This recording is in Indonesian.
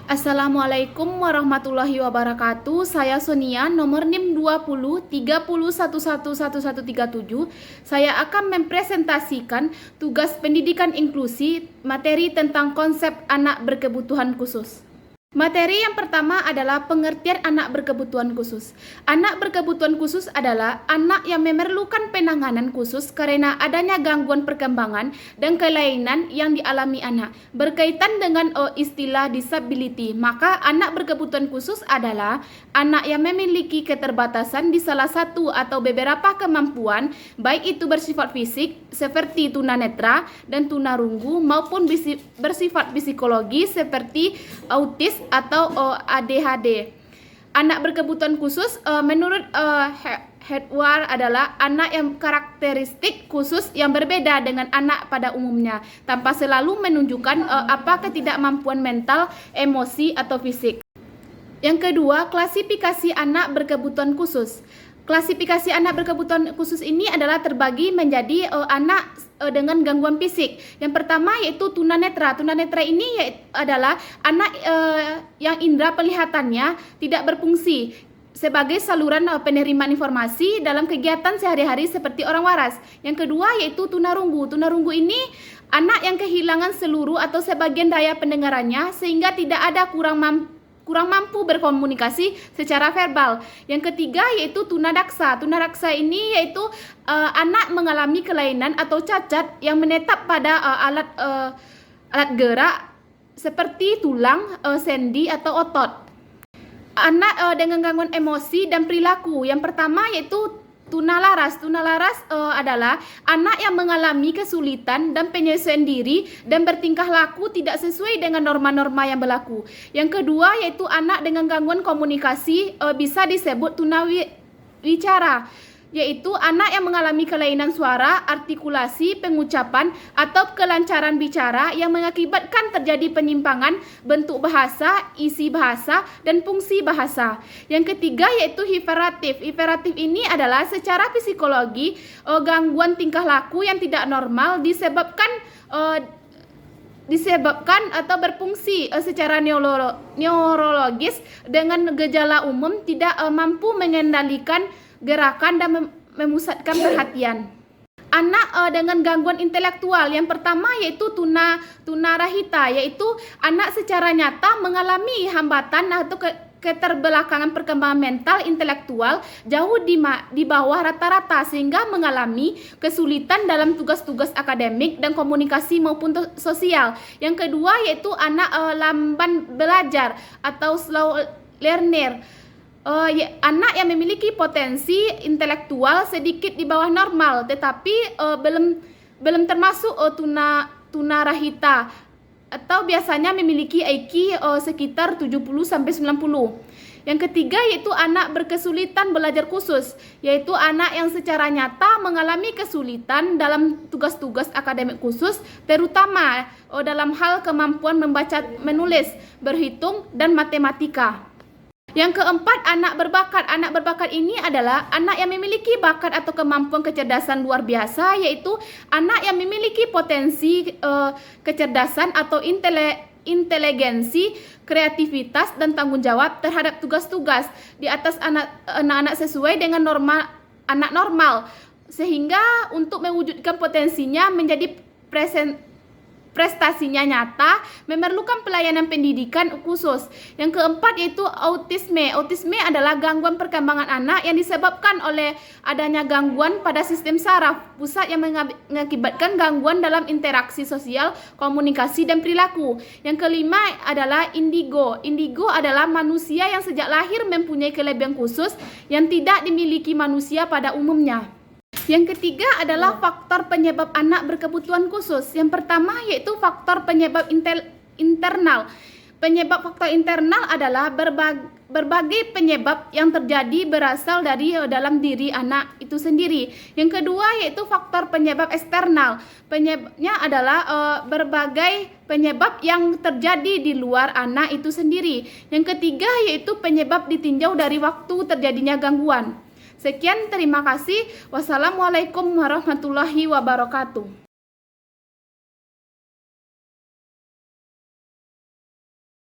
Assalamualaikum warahmatullahi wabarakatuh. Saya Sonia, nomor NIM 20 30111137. Saya akan mempresentasikan tugas pendidikan inklusi, materi tentang konsep anak berkebutuhan khusus. Materi yang pertama adalah pengertian anak berkebutuhan khusus. Anak berkebutuhan khusus adalah anak yang memerlukan penanganan khusus karena adanya gangguan perkembangan dan kelainan yang dialami anak. Berkaitan dengan istilah disability, maka anak berkebutuhan khusus adalah anak yang memiliki keterbatasan di salah satu atau beberapa kemampuan, baik itu bersifat fisik seperti tunanetra dan tunarunggu maupun bersifat psikologi seperti autis atau ADHD. Anak berkebutuhan khusus menurut Heward adalah anak yang karakteristik khusus yang berbeda dengan anak pada umumnya, tanpa selalu menunjukkan apa ketidakmampuan mental, emosi, atau fisik. Yang kedua, klasifikasi anak berkebutuhan khusus. Klasifikasi anak berkebutuhan khusus ini adalah terbagi menjadi anak dengan gangguan fisik. Yang pertama yaitu tunanetra. Tunanetra ini adalah anak yang indera penglihatannya tidak berfungsi sebagai saluran penerimaan informasi dalam kegiatan sehari-hari seperti orang waras. Yang kedua yaitu tunarunggu. Tunarunggu ini anak yang kehilangan seluruh atau sebagian daya pendengarannya sehingga tidak ada kurang mampu berkomunikasi secara verbal. Yang ketiga yaitu tunadaksa. Tunadaksa ini yaitu anak mengalami kelainan atau cacat yang menetap pada alat gerak seperti tulang, sendi atau otot. Anak dengan gangguan emosi dan perilaku. Yang pertama yaitu tunalaras. Tunalaras adalah anak yang mengalami kesulitan dan penyesuaian diri dan bertingkah laku tidak sesuai dengan norma-norma yang berlaku. Yang kedua yaitu anak dengan gangguan komunikasi, bisa disebut tunawicara, yaitu anak yang mengalami kelainan suara, artikulasi, pengucapan, atau kelancaran bicara yang mengakibatkan terjadi penyimpangan bentuk bahasa, isi bahasa, dan fungsi bahasa. Yang ketiga yaitu hiperatif. Hiperatif ini adalah secara psikologi gangguan tingkah laku yang tidak normal disebabkan atau berfungsi secara neurologis dengan gejala umum tidak mampu mengendalikan gerakan dan memusatkan perhatian. Anak dengan gangguan intelektual yang pertama yaitu tunarahita, yaitu anak secara nyata mengalami hambatan atau keterbelakangan perkembangan mental intelektual jauh di bawah rata-rata sehingga mengalami kesulitan dalam tugas-tugas akademik dan komunikasi maupun sosial. Yang kedua yaitu anak lamban belajar atau slow learner. Anak yang memiliki potensi intelektual sedikit di bawah normal tetapi belum termasuk tunarahita atau biasanya memiliki IQ sekitar 70-90. Yang ketiga yaitu anak berkesulitan belajar khusus, yaitu anak yang secara nyata mengalami kesulitan dalam tugas-tugas akademik khusus, terutama dalam hal kemampuan membaca, menulis, berhitung, dan matematika. Yang keempat, anak berbakat. Anak berbakat ini adalah anak yang memiliki bakat atau kemampuan kecerdasan luar biasa, yaitu anak yang memiliki potensi kecerdasan atau inteligensi, kreativitas, dan tanggung jawab terhadap tugas-tugas di atas anak-anak sesuai dengan norma anak normal, sehingga untuk mewujudkan potensinya menjadi prestasinya nyata memerlukan pelayanan pendidikan khusus. Yang keempat yaitu autisme. Autisme adalah gangguan perkembangan anak yang disebabkan oleh adanya gangguan pada sistem saraf pusat yang mengakibatkan gangguan dalam interaksi sosial, komunikasi, dan perilaku. Yang kelima adalah indigo. Indigo adalah manusia yang sejak lahir mempunyai kelebihan khusus yang tidak dimiliki manusia pada umumnya. Yang ketiga adalah faktor penyebab anak berkebutuhan khusus. Yang pertama yaitu faktor penyebab internal. Penyebab faktor internal adalah berbagai penyebab yang terjadi berasal dari dalam diri anak itu sendiri. Yang kedua yaitu faktor penyebab eksternal. Penyebabnya adalah berbagai penyebab yang terjadi di luar anak itu sendiri. Yang ketiga yaitu penyebab ditinjau dari waktu terjadinya gangguan. Sekian, terima kasih. Wassalamualaikum warahmatullahi wabarakatuh.